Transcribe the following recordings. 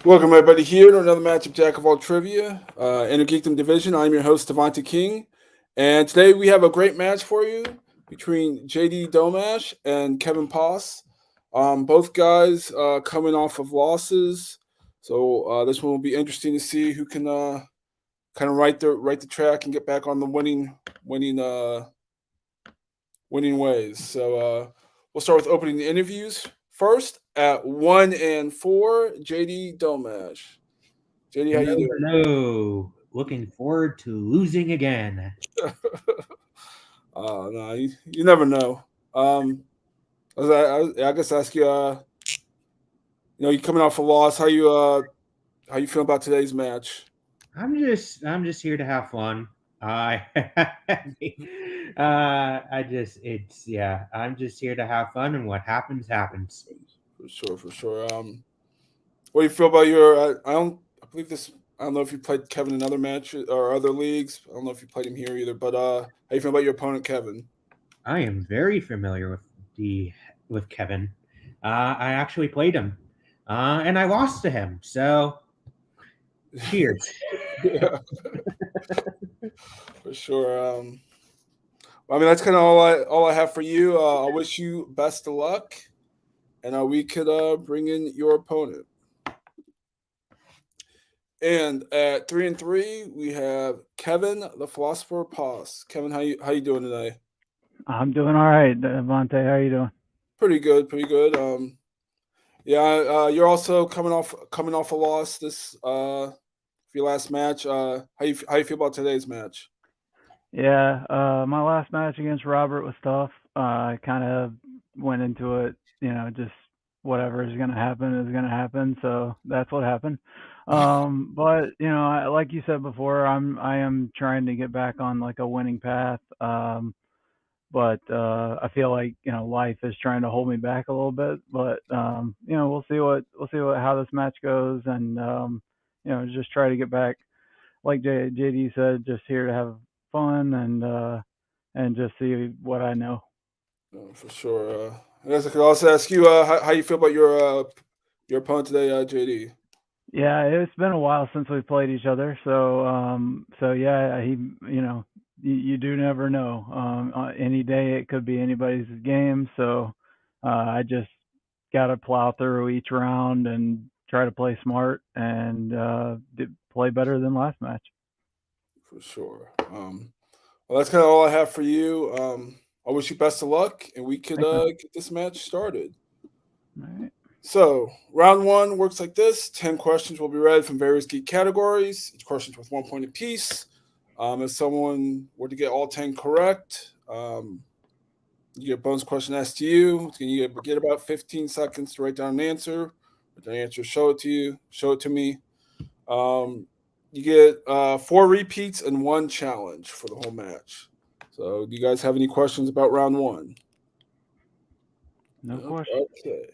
Welcome everybody here to another match of Jack of All Trivia, Inner Geekdom Division. I'm your host Devonta King, and today we have a great match for you between JD Domash and Kevin Poss. Both guys coming off of losses, so this one will be interesting to see who can kind of right the track and get back on the winning winning ways. So we'll start with opening the interviews first at 1 and 4. JD Domash. JD, how Hello, you doing? hello. Looking forward to losing again. No, you never know. I guess ask you, you coming off a loss. How you feel about today's match? I'm just here to have fun. I I'm just here to have fun and what happens happens. For sure, for sure. What do you feel about your? I don't. I believe this. I don't know if you played Kevin in other matches or other leagues. I don't know if you played him here either. But how you feel about your opponent, Kevin? I am very familiar the with Kevin. I actually played him. And I lost to him. So, cheers. Yeah, for sure. I mean, that's kind of all I have for you. I wish you best of luck, and we could bring in your opponent. And at 3 and 3, we have Kevin, the philosopher Poss. Kevin, how you doing today? I'm doing all right, Devontae. How you doing? Pretty good, pretty good. Yeah, you're also coming off a loss this for your last match. How you feel about today's match? Yeah, my last match against Robert was tough. I kind of went into it, just whatever is going to happen is going to happen. So that's what happened. But like you said before, I am trying to get back on like a winning path. But I feel like life is trying to hold me back a little bit. But we'll see what how this match goes, and just try to get back. Like JD said, just here to have fun and just see what I know. For sure. I guess I could also ask you how you feel about your opponent today, JD. Yeah, it's been a while since we played each other, so yeah, you do never know. Any day it could be anybody's game, so I just gotta plow through each round and try to play smart and play better than last match. For sure. Well, that's kind of all I have for you. I wish you best of luck, and we could Thanks, man. get this match started. All right. So, round one works like this: 10 questions will be read from various geek categories. Each question's worth 1 point apiece. If someone were to get all 10 correct, you get a bonus question asked to you. You get about 15 seconds to write down an answer. Write down an answer, show it to you, show it to me. Um, you get 4 repeats and 1 challenge for the whole match. So, do you guys have any questions about round one? No question. Okay,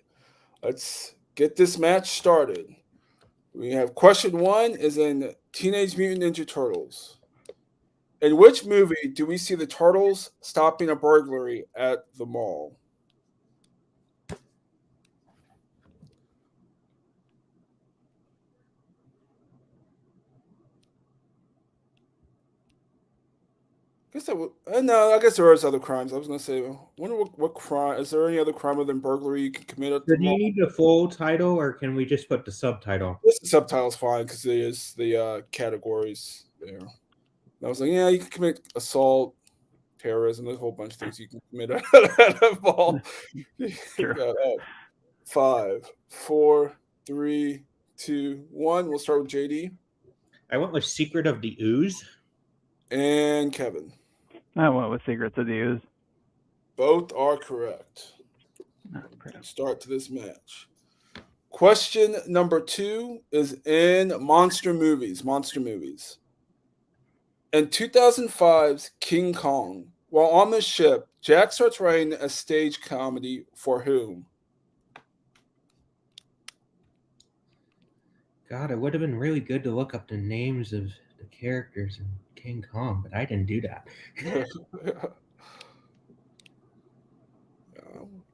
let's get this match started. We have question one is in Teenage Mutant Ninja Turtles. In which movie do we see the turtles stopping a burglary at the mall? No. I guess there is other crimes. I was gonna say, I wonder what crime is there any other crime other than burglary you can commit at So, the do you mall? need the full title or can we just put the subtitle? This the subtitle's fine because there's the categories there. And I was like, yeah, you can commit assault, terrorism. There's a whole bunch of things you can commit at a mall. True. Got up. 5, 4, 3, 2, 1. We'll start with JD I went with Secret of the Ooze. and Kevin. I went with Secrets of the Ooze. Both are correct. Oh, crap. Start to this match. Question number two is in monster movies. Monster movies. In 2005's King Kong, while on the ship, Jack starts writing a stage comedy for whom? God, it would have been really good to look up the names of the characters in King Kong, but I didn't do that.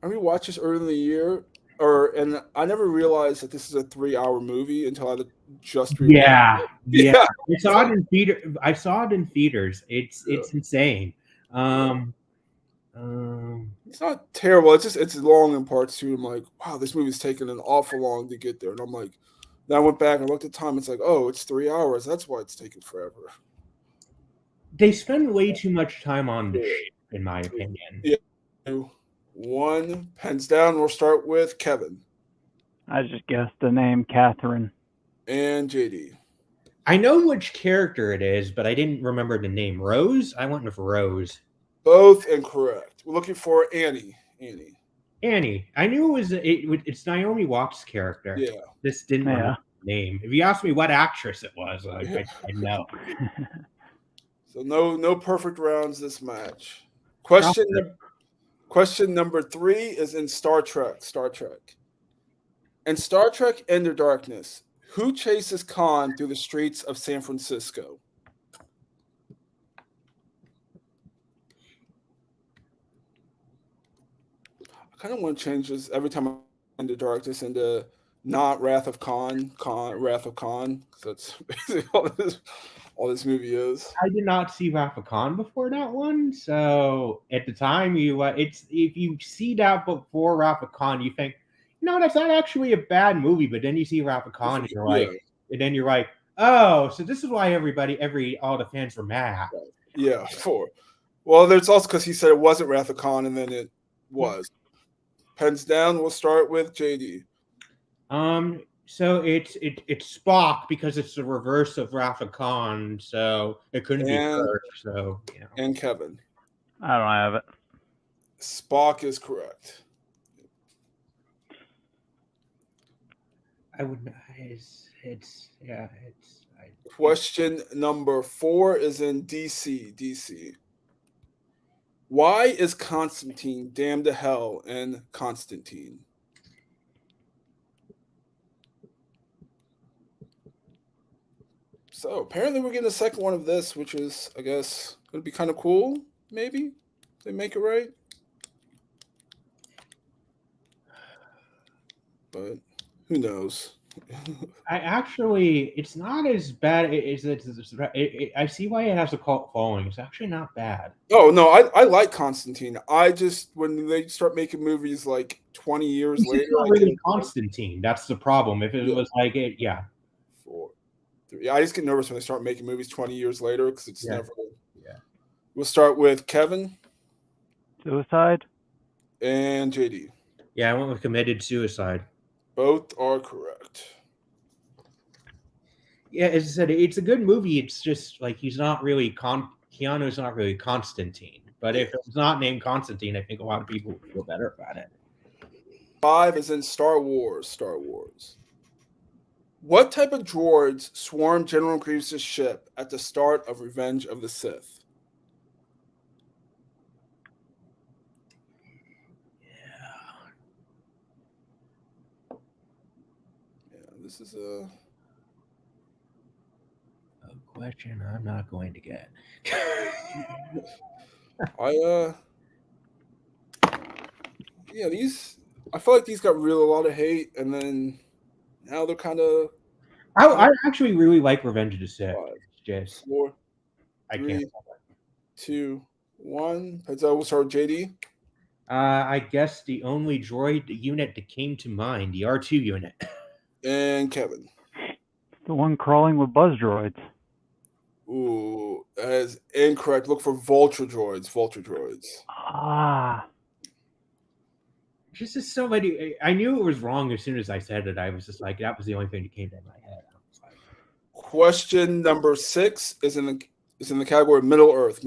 I rewatched this early in the year. and I never realized that this is a 3-hour movie until I just rewatched Yeah, it. yeah. Yeah. I saw it in theater. I saw it in theaters. It's insane. It's not terrible. It's long in parts too. I'm like, wow, this movie's taken an awful long to get there. And I'm like, then I went back and looked at time. It's like, oh, it's 3 hours. That's why it's taken forever. They spend way too much time on the ship, in my opinion. Yeah. 2, 1, pens down. We'll start with Kevin I just guessed the name Catherine. and JD. I know which character it is, but I didn't remember the name. Rose? I went with Rose. Both incorrect. We're looking for Annie. Annie. I knew it's Naomi Watts' character. Yeah. This didn't remember the name. If you asked me what actress it was, I know. So no perfect rounds this match. Question number 3 is in Star Trek. In Star Trek Into Darkness, who chases Khan through the streets of San Francisco? I kind of want to change this every time I'm Into Darkness into not Wrath of Khan, Wrath of Khan, because that's basically all this movie is. I did not see Wrath of Khan before that one, so at the time if you see that before Wrath of Khan, you think, no, that's not actually a bad movie, but then you see Wrath of Khan and you're like, oh, so this is why all the fans were mad. Yeah, 4. Well, there's also because he said it wasn't Wrath of Khan and then it was. Pens down, we'll start with JD. So it's Spock because it's the reverse of Wrath of Khan, so it couldn't be Kirk. So And Kevin. I don't have it. Spock is correct. I would. Question number 4 is in DC. Why is Constantine damned to hell in Constantine? So apparently we're getting a second one of this, which is, I guess, going to be kind of cool, maybe? If they make it right. But who knows? It's not as bad as I see why it has a cult following. It's actually not bad. Oh, no, I like Constantine. I just, when they start making movies like 20 years later. It's not really Constantine. That's the problem. If it was like it, 4, 3. I just get nervous when they start making movies 20 years later because it's never. Yeah. We'll start with Kevin. Suicide. And JD. Yeah, I went with committed suicide. Both are correct. Yeah, as I said, it's a good movie. It's just like he's not really Keanu's not really Constantine. But if it was not named Constantine, I think a lot of people would feel better about it. 5 is in Star Wars. What type of droids swarm General Grievous' ship at the start of Revenge of the Sith? This is a question I'm not going to get. These I feel like these got a lot of hate, and then now they're kind of. I actually really like Revenge of the Sith. 5, 4, 3, 2, 1. We'll start with JD. I guess the only droid unit that came to mind, the R2 unit. And Kevin. The one crawling with buzz droids. Ooh, that is incorrect. Look for vulture droids. Ah. Just so many. I knew it was wrong as soon as I said it. I was just like, that was the only thing that came to my head. I was like, question number 6 is in the category of Middle Earth.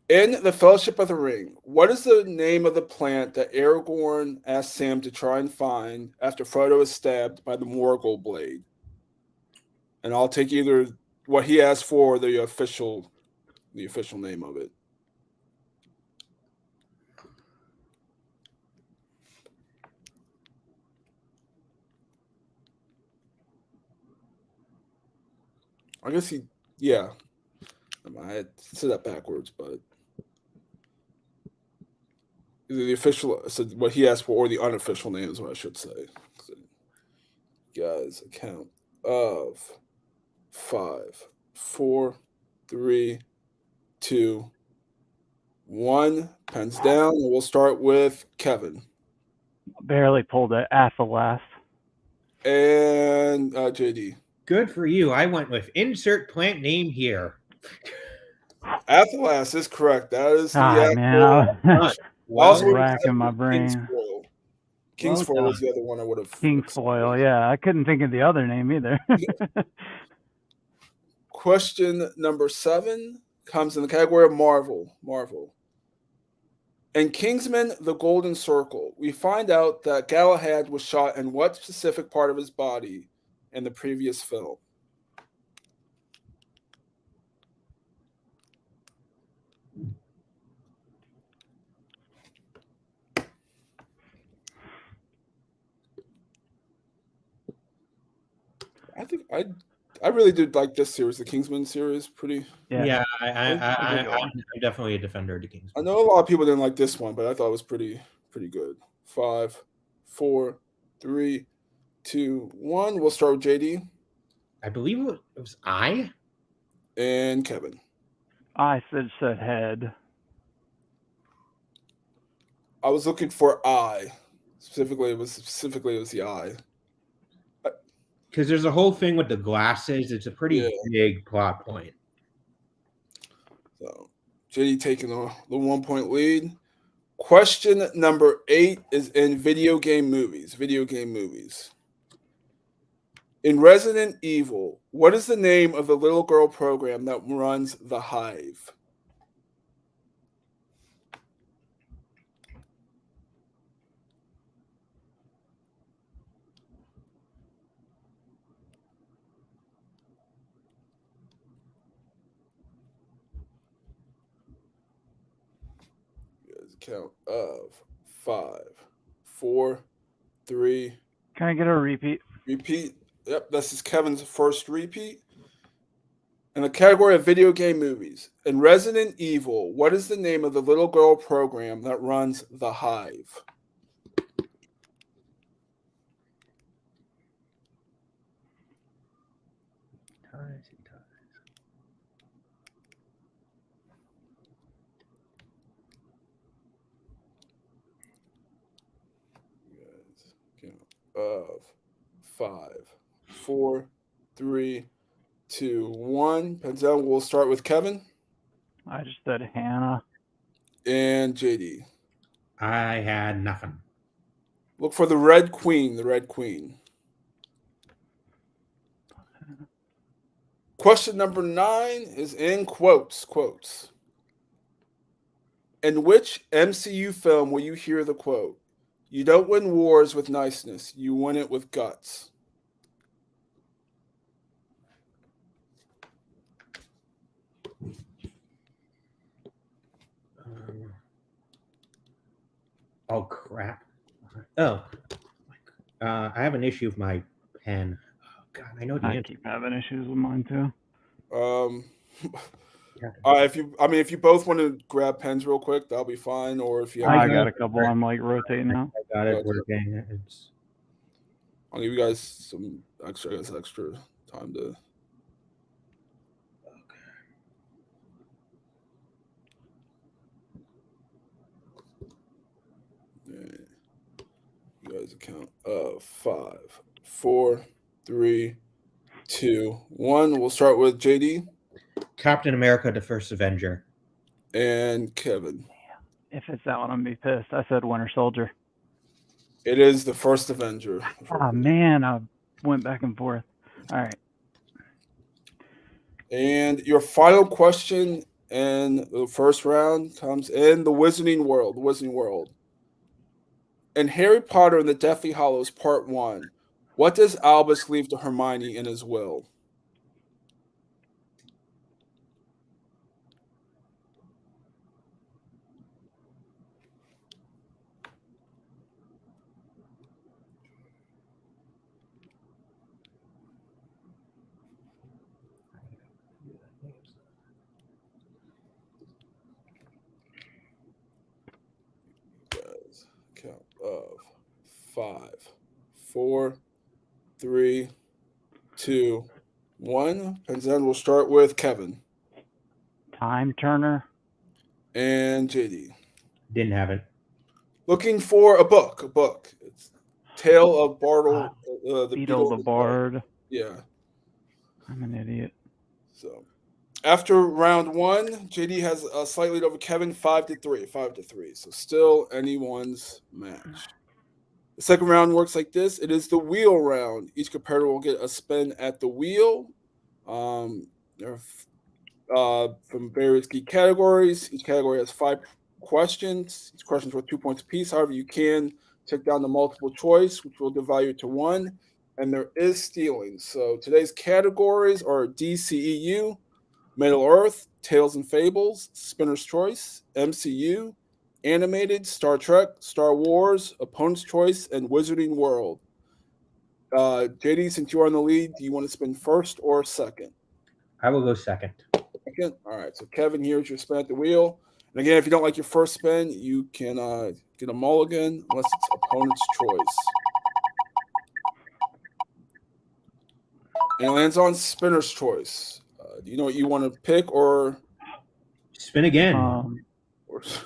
In the Fellowship of the Ring, what is the name of the plant that Aragorn asked Sam to try and find after Frodo is stabbed by the Morgul blade? And I'll take either what he asked for or the official name of it. I guess I had said that backwards, but Either the official, so what he asked for, or the unofficial name is what I should say. So, guys, a count of 5, 4, 3, 2, 1. Pens down, and we'll start with Kevin Barely pulled it at the last. and JD. Good for you. I went with insert plant name here. Athalas is correct. That is the Ah, man, I was also racking my brain. Kingsfoil. Kingsfoil was the other one I would have. Kingsfoil, yeah. I couldn't think of the other name either. Question number 7 comes in the category of Marvel. In Kingsman: The Golden Circle, we find out that Galahad was shot in what specific part of his body in the previous film? I think I really did like this series, the Kingsman series. Pretty. Yeah, I'm definitely a defender of the Kingsman. I know a lot of people didn't like this one, but I thought it was pretty good. 5, 4, 3, 2, 1. We'll start with JD I believe it was I. and Kevin. I said head. I was looking for I. Specifically, it was the I. Because there's a whole thing with the glasses. It's a pretty big plot point. So, JD taking the 1-point lead. Question number 8 is in video game movies. In Resident Evil, what is the name of the little girl program that runs the Hive? Count of 5, 4, 3. Can I get a repeat? Repeat. Yep, this is Kevin's first repeat. In the category of video game movies, in Resident Evil, what is the name of the little girl program that runs the Hive? Of 5, 4, 3, 2, 1. Penzel, we'll start with Kevin. I just said Hannah. And JD. I had nothing. Look for the Red Queen. Question number 9 is in quotes. In which MCU film will you hear the quote, "You don't win wars with niceness, you win it with guts"? Oh, crap. Oh. I have an issue with my pen. Oh, God, I know the answer. I keep having issues with mine, too. If you both want to grab pens real quick, that'll be fine. Or if you have I got a couple, I'm like rotating now. I got it working. I'll give you guys some extra time to. You guys count of 5, 4, 3, 2, 1. We'll start with JD. Captain America: The First Avenger. And Kevin. If it's that one, I'm gonna be pissed. I said Winter Soldier. It is The First Avenger. Oh man, I went back and forth. All right. And your final question in the first round comes in the Wizarding World. In Harry Potter and the Deathly Hallows Part 1, what does Albus leave to Hermione in his will? of 5, 4, 3, 2, 1. Pens down. We'll start with Kevin Time Turner. and JD. Didn't have it. Looking for a book. It's Tale of Bartle, the Beetle the and Bard. Yeah. I'm an idiot. So after round 1, JD has a slight lead over Kevin, 5-3. 5-3. So still anyone's match. The second round works like this. It is the wheel round. Each competitor will get a spin at the wheel. There are from various key categories. Each category has 5 questions. Each question is worth 2 points apiece. However, you can check down the multiple choice, which will devalue it to 1. And there is stealing. So today's categories are DCEU, Middle Earth, Tales and Fables, Spinner's Choice, MCU, Animated, Star Trek, Star Wars, Opponent's Choice, and Wizarding World. JD, since you are in the lead, do you want to spin first or second? I will go second. Second? All right. So Kevin, here's your spin at the wheel. And again, if you don't like your first spin, you can get a mulligan unless it's Opponent's Choice. And it lands on Spinner's Choice. Do you know what you want to pick or Spin again. Let's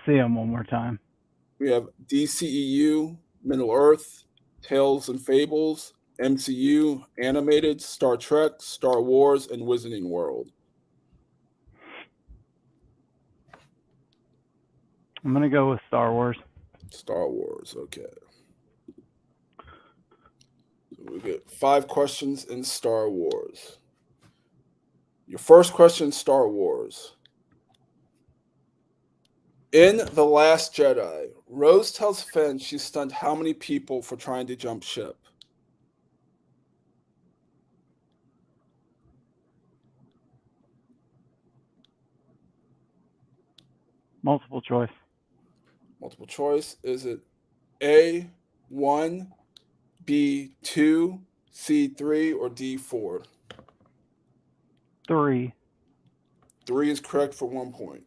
see them one more time. We have DCEU, Middle Earth, Tales and Fables, MCU, Animated, Star Trek, Star Wars, and Wizarding World. I'm going to go with Star Wars. Star Wars, okay. So we get 5 questions in Star Wars. Your first question, Star Wars. In The Last Jedi, Rose tells Finn she stunned how many people for trying to jump ship? Multiple choice. Multiple choice. Is it A, 1, B, 2, C, 3, or D, 4? 3. 3 is correct for 1 point.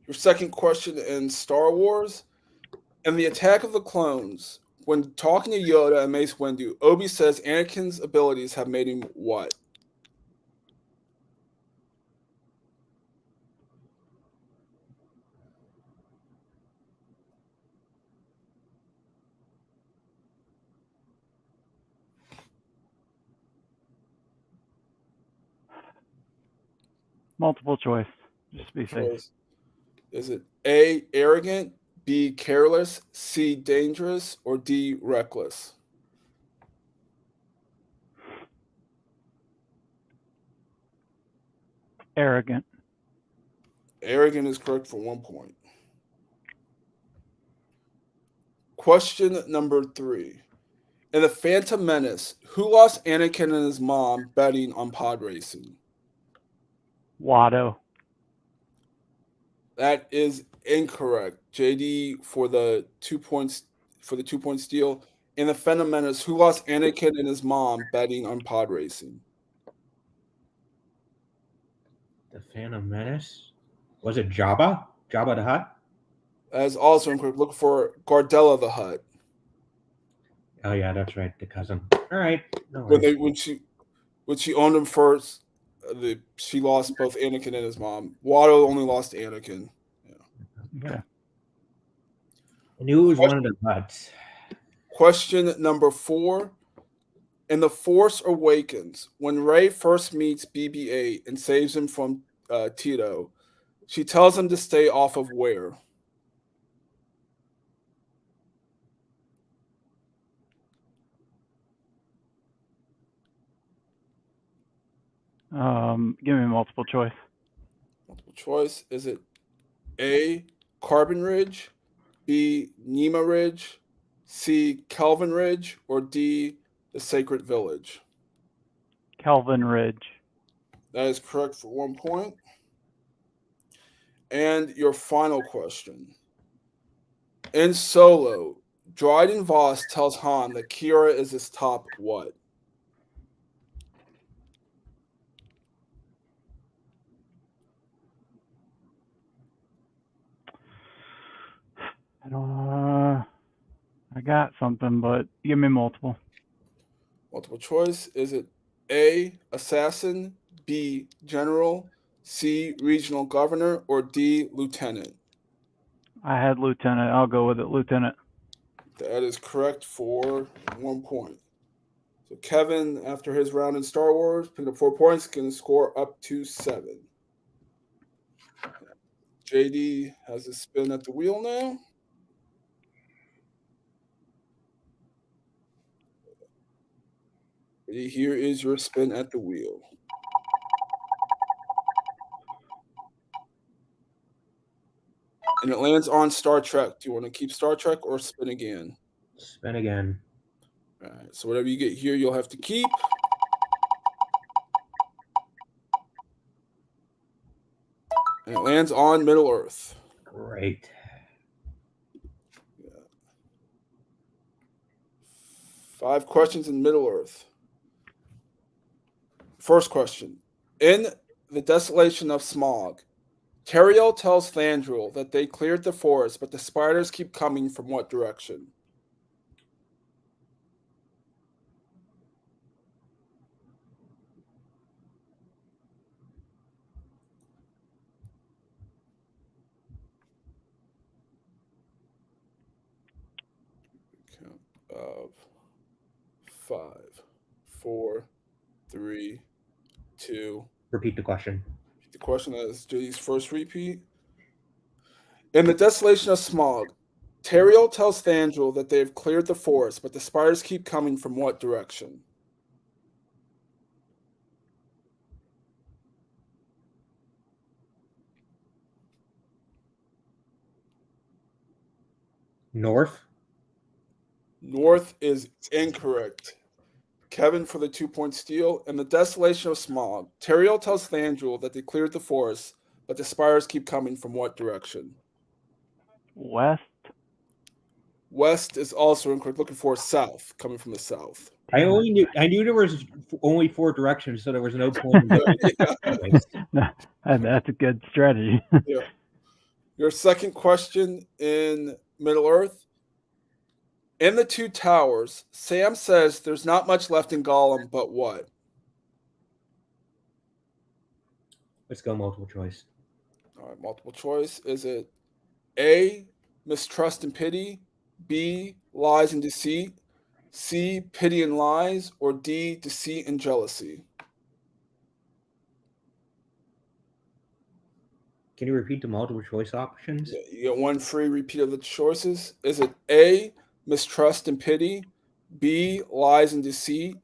Your second question in Star Wars. In the Attack of the Clones, when talking to Yoda and Mace Windu, Obi says Anakin's abilities have made him what? Multiple choice. Just to be safe. Is it A, arrogant, B, careless, C, dangerous, or D, reckless? Arrogant. Arrogant is correct for 1 point. Question number 3. In The Phantom Menace, who lost Anakin and his mom betting on pod racing? Watto. That is incorrect. JD for the 2 points for the 2-point steal. In The Phantom Menace, who lost Anakin and his mom betting on pod racing? The Phantom Menace? Was it Jabba? Jabba the Hutt? That is also incorrect. Look for Gardella the Hutt. Oh yeah, that's right, the cousin. All right. No When she owned him first, she lost both Anakin and his mom. Watto only lost Anakin. Yeah. I knew it was one of the Hutts. Question number 4. In The Force Awakens, when Rey first meets BB-8 and saves him from Tito, she tells him to stay off of where? Give me multiple choice. Multiple choice. Is it A, Carbon Ridge, B, Nima Ridge, C, Kelvin Ridge, or D, the Sacred Village? Kelvin Ridge. That is correct for 1 point. And your final question. In Solo, Dryden Voss tells Han that Kira is his top what? I got something, but give me multiple. Multiple choice. Is it A, assassin, B, general, C, regional governor, or D, lieutenant? I had lieutenant. I'll go with it, lieutenant. That is correct for 1 point. So Kevin, after his round in Star Wars, picked up 4 points, can score up to 7. JD has a spin at the wheel now. Here is your spin at the wheel. And it lands on Star Trek. Do you want to keep Star Trek or spin again? Spin again. All right. So whatever you get here, you'll have to keep. And it lands on Middle Earth. Great. Yeah. 5 questions in Middle Earth. First question. In The Desolation of Smog, Teriel tells Thandril that they cleared the forest, but the spiders keep coming from what direction? Count of 5, 4, 3, 2. Repeat the question. The question is Judy's first repeat. In The Desolation of Smog, Teriel tells Thandril that they have cleared the forest, but the spiders keep coming from what direction? North. North is incorrect. Kevin for the 2-point steal. In The Desolation of Smog, Teriel tells Thandril that they cleared the forest, but the spiders keep coming from what direction? West. West is also incorrect. Looking for south, coming from the south. I knew there was only 4 directions, so there was no point. That's a good strategy. Yeah. Your second question in Middle Earth. In The Two Towers, Sam says there's not much left in Gollum, but what? Let's go multiple choice. All right, multiple choice. Is it A, mistrust and pity, B, lies and deceit, C, pity and lies, or D, deceit and jealousy? Can you repeat the multiple choice options? Yeah, you get 1 free repeat of the choices. Is it A, mistrust and pity, B, lies and deceit,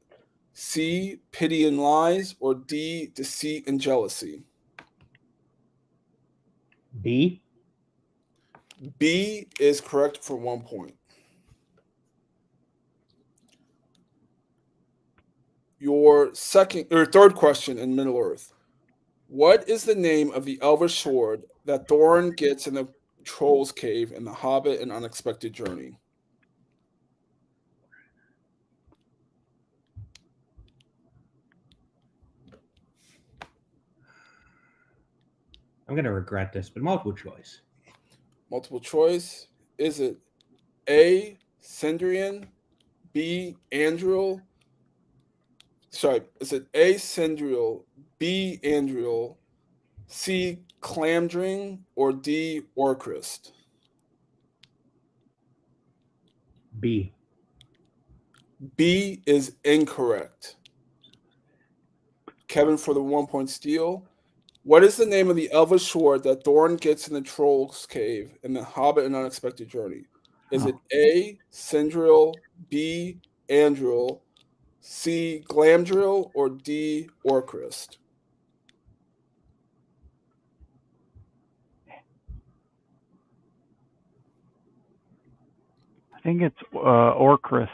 C, pity and lies, or D, deceit and jealousy? B. B is correct for 1 point. Your third question in Middle Earth. What is the name of the elvish sword that Thorin gets in the Troll's Cave in The Hobbit: An Unexpected Journey? I'm going to regret this, but multiple choice. Multiple choice. Is it A, Cindrian, B, Andriel? Sorry, is it A, Cindriel, B, Andriel, C, Clamdring, or D, Orcrist? B. B is incorrect. Kevin for the 1-point steal. What is the name of the elvish sword that Thorin gets in the Troll's Cave in The Hobbit: An Unexpected Journey? Is it A, Cindriel, B, Andriel, C, Glamdriel, or D, Orcrist? I think it's Orcrist.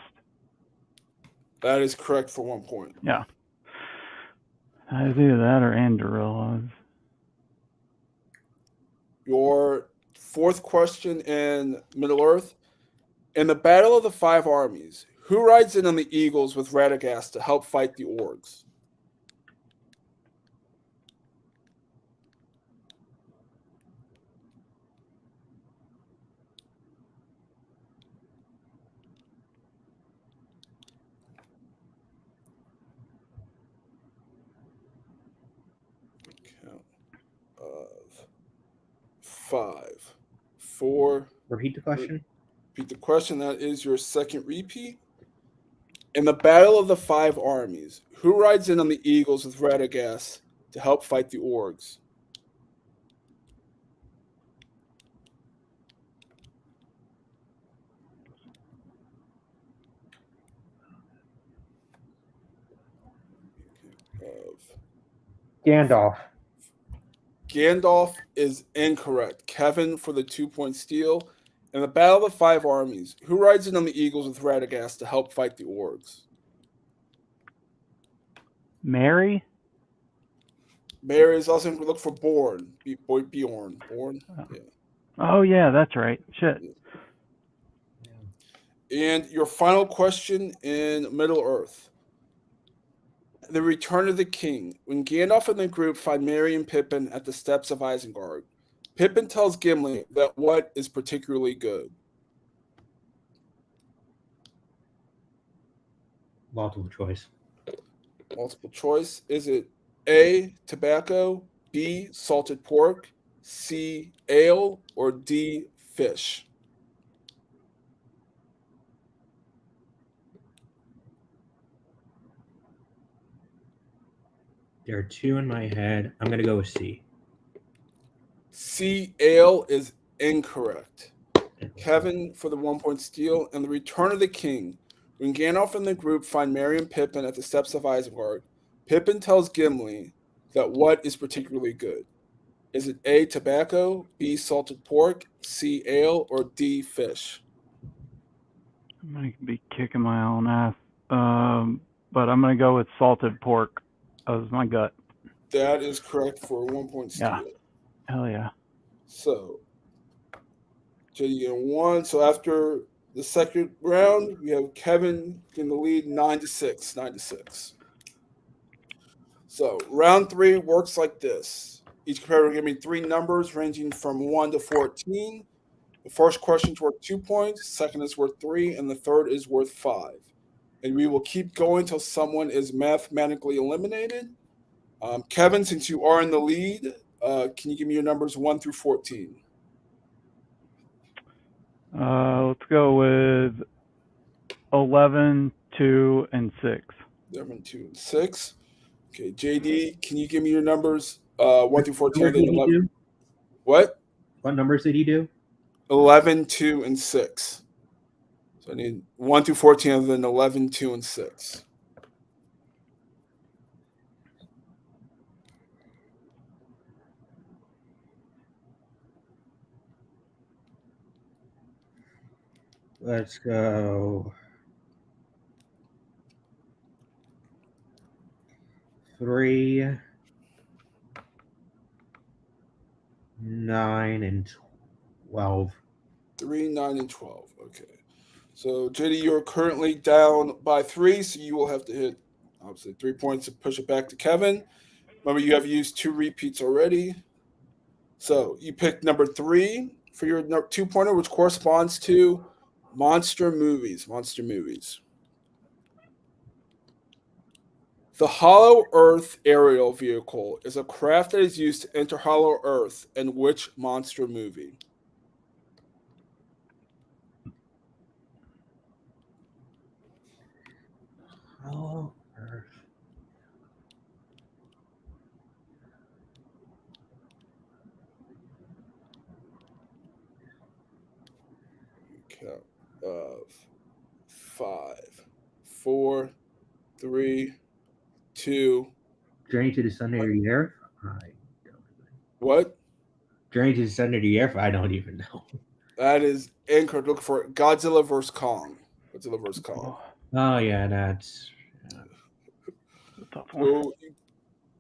That is correct for 1 point. Yeah. It's either that or Andoril. Your fourth question in Middle Earth. In the Battle of the Five Armies, who rides in on the Eagles with Radagast to help fight the orcs? 5, 4. Repeat the question. Repeat the question. That is your second repeat. In the Battle of the Five Armies, who rides in on the Eagles with Radagast to help fight the Orcs? Gandalf. Gandalf is incorrect. Kevin for the 2-point steal. In the Battle of the Five Armies, who rides in on the Eagles with Radagast to help fight the Orcs? Mary? Mary is also going to look for Bjorn. Bjorn. Yeah. Oh yeah, that's right. Shit. And your final question in Middle Earth. The Return of the King. When Gandalf and the group find Merry and Pippin at the steps of Isengard, Pippin tells Gimli that what is particularly good? Multiple choice. Multiple choice. Is it A, tobacco, B, salted pork, C, ale, or D, fish? There are two in my head. I'm going to go with C. C, ale is incorrect. Kevin for the 1-point steal. And the Return of the King. When Gandalf and the group find Merry and Pippin at the steps of Isengard, Pippin tells Gimli that what is particularly good? Is it A, tobacco, B, salted pork, C, ale, or D, fish? I might be kicking my own ass. But I'm gonna go with salted pork. That was my gut. That is correct for a 1-point steal. Yeah. Hell yeah. So, JD getting 1. So after the second round, we have Kevin in the lead 9-6. 9-6. So round 3 works like this. Each competitor will give me 3 numbers ranging from 1 to 14. The first question is worth 2 points, second is worth 3, and the third is worth 5. And we will keep going until someone is mathematically eliminated. Kevin, since you are in the lead, can you give me your numbers 1 through 14? Let's go with 11, 2, and 6. 11, 2, and 6. Okay, JD, can you give me your numbers 1 through 14? Did he do? What? What numbers did he do? 11, 2, and 6. So I need 1 through 14 other than 11, 2, and 6. Let's go 3, 9, and 12. 3, 9, and 12. Okay. So, JD, you're currently down by 3, so you will have to hit, obviously, 3 points to push it back to Kevin. Remember, you have used 2 repeats already. So, you picked number 3 for your 2-pointer, which corresponds to monster movies. Monster movies. The Hollow Earth aerial vehicle is a craft that is used to enter Hollow Earth in which monster movie? Hollow Earth. Count of 5, 4, 3, 2. Journey to the Center of the Earth? I don't even. What? Journey to the Center of the Earth? I don't even know. That is incorrect. Look for Godzilla vs. Kong. Godzilla vs. Kong. Oh, yeah, that's. So you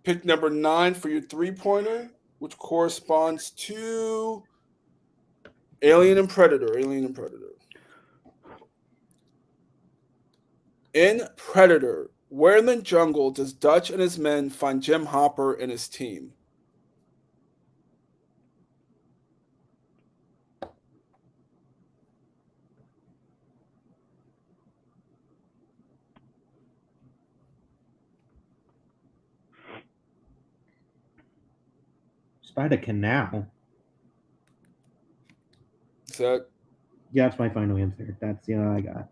pick number 9 for your 3-pointer, which corresponds to Alien and Predator. Alien and Predator. In Predator, where in the jungle does Dutch and his men find Jim Hopper and his team? It's by the canal. set? Yeah, that's my final answer. That's I got.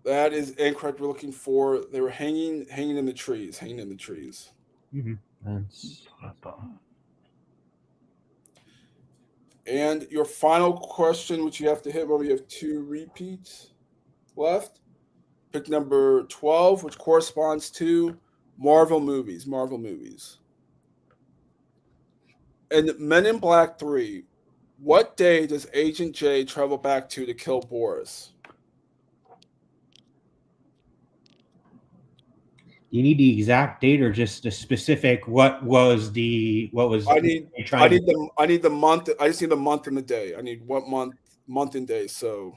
That is incorrect. We're looking for they were hanging in the trees, hanging in the trees. Mm-hmm. That's And your final question, which you have to hit, well, we have 2 repeats left. Pick number 12, which corresponds to Marvel movies. Marvel movies. In Men in Black 3, what day does Agent J travel back to kill Boris? you need the exact date or just a specific what was I need trying to I need the month. I just need the month and the day. I need what month and day. So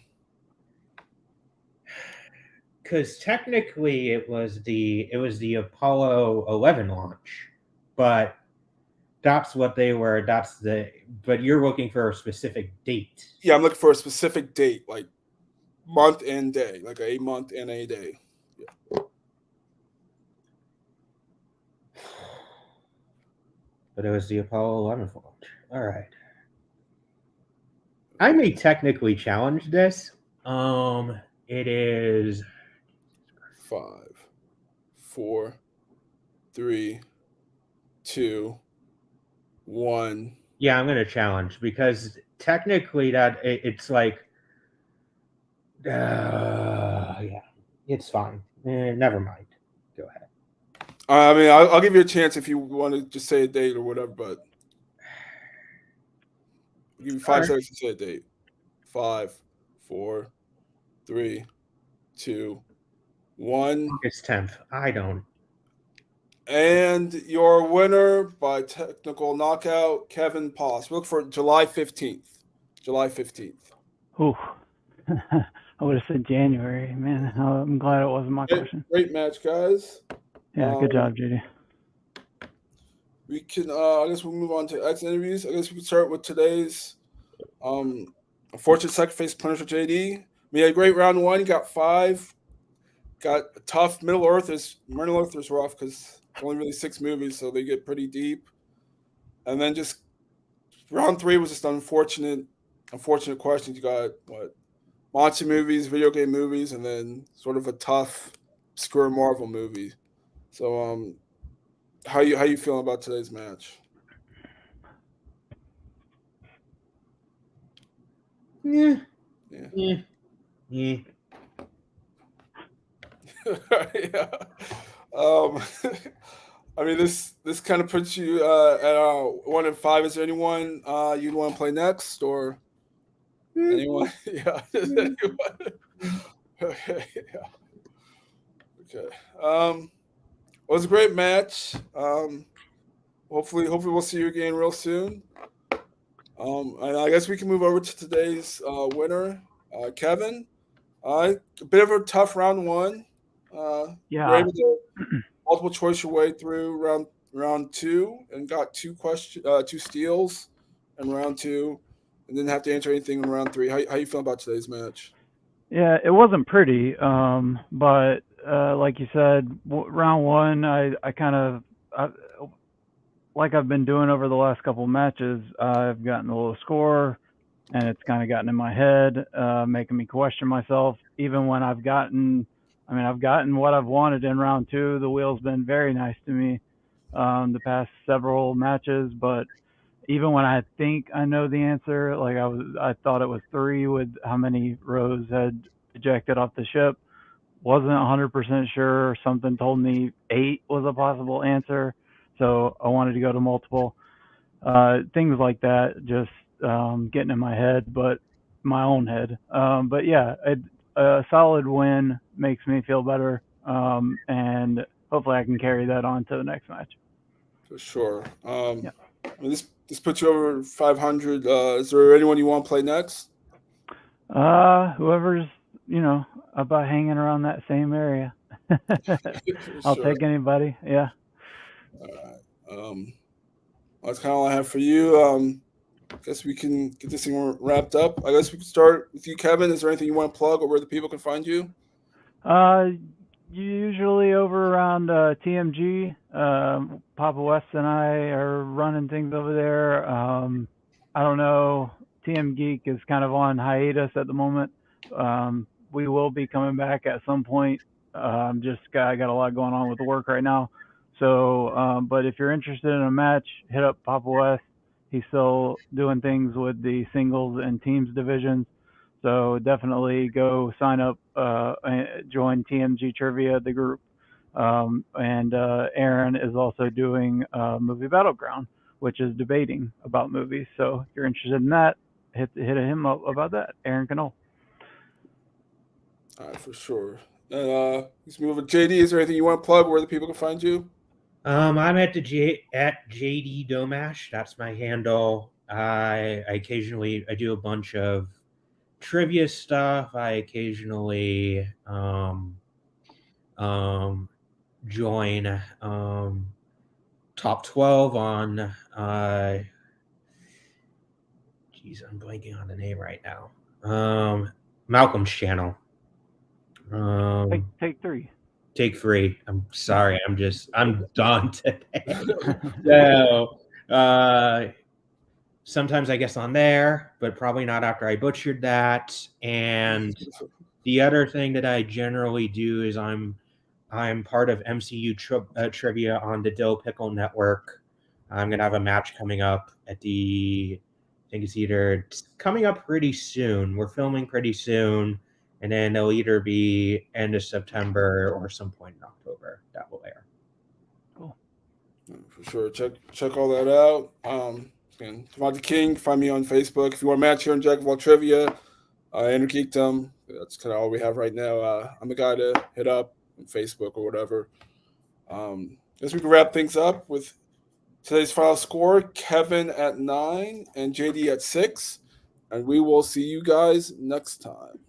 because technically it was the Apollo 11 launch, but that's what they were. But you're looking for a specific date. yeah, I'm looking for a specific date, like month and day, like a month and a day. Yeah. But it was the Apollo 11 launch. All right. I may technically challenge this. It is 5, 4, 3, 2, 1. Yeah, I'm gonna challenge because technically it's like, yeah, it's fine. Never mind. Go ahead. I mean, I'll give you a chance if you want to just say a date or whatever, but I'll give you 5 seconds to say a date. 5, 4, 3, 2, 1. August 10th. I don't. And your winner by technical knockout, Kevin Poss. We look for July 15th. July 15th. Ooh. I would have said January, man. I'm glad it wasn't my question. Great match, guys. Yeah, good job, JD. We can, I guess we'll move on to X interviews. I guess we can start with today's Unfortunate Sacrifice Punisher JD. We had a great round 1. You got 5. Got a tough Middle Earth is rough because only really 6 movies, so they get pretty deep. And then just round 3 was just unfortunate questions. You got what? Monster movies, video game movies, and then sort of a tough, obscure Marvel movie. So, how you feeling about today's match? Yeah. yeah. I mean, this kind of puts you at 1 and 5. Is there anyone you'd want to play next, or anyone? Yeah. Anyone? Okay. Yeah. Okay. It was a great match. Hopefully we'll see you again real soon. And I guess we can move over to today's winner, Kevin. A bit of a tough round 1. Yeah. You were able to multiple choice your way through round 2 and got 2 steals in round 2, and didn't have to answer anything in round 3. How you feel about today's match? Yeah, it wasn't pretty, but like you said, round 1, I kind of like I've been doing over the last couple of matches. I've gotten a low score, and it's kind of gotten in my head, making me question myself. Even when I've gotten what I've wanted in round 2. The wheel's been very nice to me the past several matches, but even when I think I know the answer, like I thought it was 3 with how many Rose had ejected off the ship. Wasn't 100% sure. Something told me 8 was a possible answer, so I wanted to go to multiple. Things like that, just getting in my head, but my own head. But yeah, a solid win makes me feel better, and hopefully I can carry that on to the next match. For sure. Yeah. I mean, this puts you over 500. Is there anyone you want to play next? Whoever's about hanging around that same area. I'll take anybody. Yeah. All right. That's kind of all I have for you. I guess we can get this thing wrapped up. I guess we can start with you, Kevin. Is there anything you want to plug, or where the people can find you? Usually over around TMG. Papa West and I are running things over there. I don't know TM Geek is kind of on hiatus at the moment. We will be coming back at some point. I got a lot going on with the work right now. So, but if you're interested in a match, hit up Papa West. He's still doing things with the singles and teams divisions. So definitely go sign up, join TMG Trivia, the group. And Aaron is also doing Movie Battleground, which is debating about movies. So if you're interested in that, hit him up about that. Aaron Canole. All right, for sure. And let's move over. JD, is there anything you want to plug where the people can find you? I'm at JD Domash. That's my handle. I occasionally do a bunch of trivia stuff. I occasionally join top 12 on geez, I'm blanking on the name right now. Malcolm's channel. Take three. Take three. I'm sorry. I'm done today. So sometimes I guess on there, but probably not after I butchered that. And the other thing that I generally do is I'm part of MCU trivia on the Dill Pickle Network. I'm gonna have a match coming up at I think it's coming up pretty soon. We're filming pretty soon, and then it'll either be end of September or some point in October that will air. Cool. For sure. Check all that out. Again, Devontae King, find me on Facebook. If you want a match here on Jack of All Trivia, Enter Geekdom, that's kind of all we have right now. I'm the guy to hit up on Facebook or whatever. Guess we can wrap things up with today's final score: Kevin at 9 and JD at 6. And we will see you guys next time.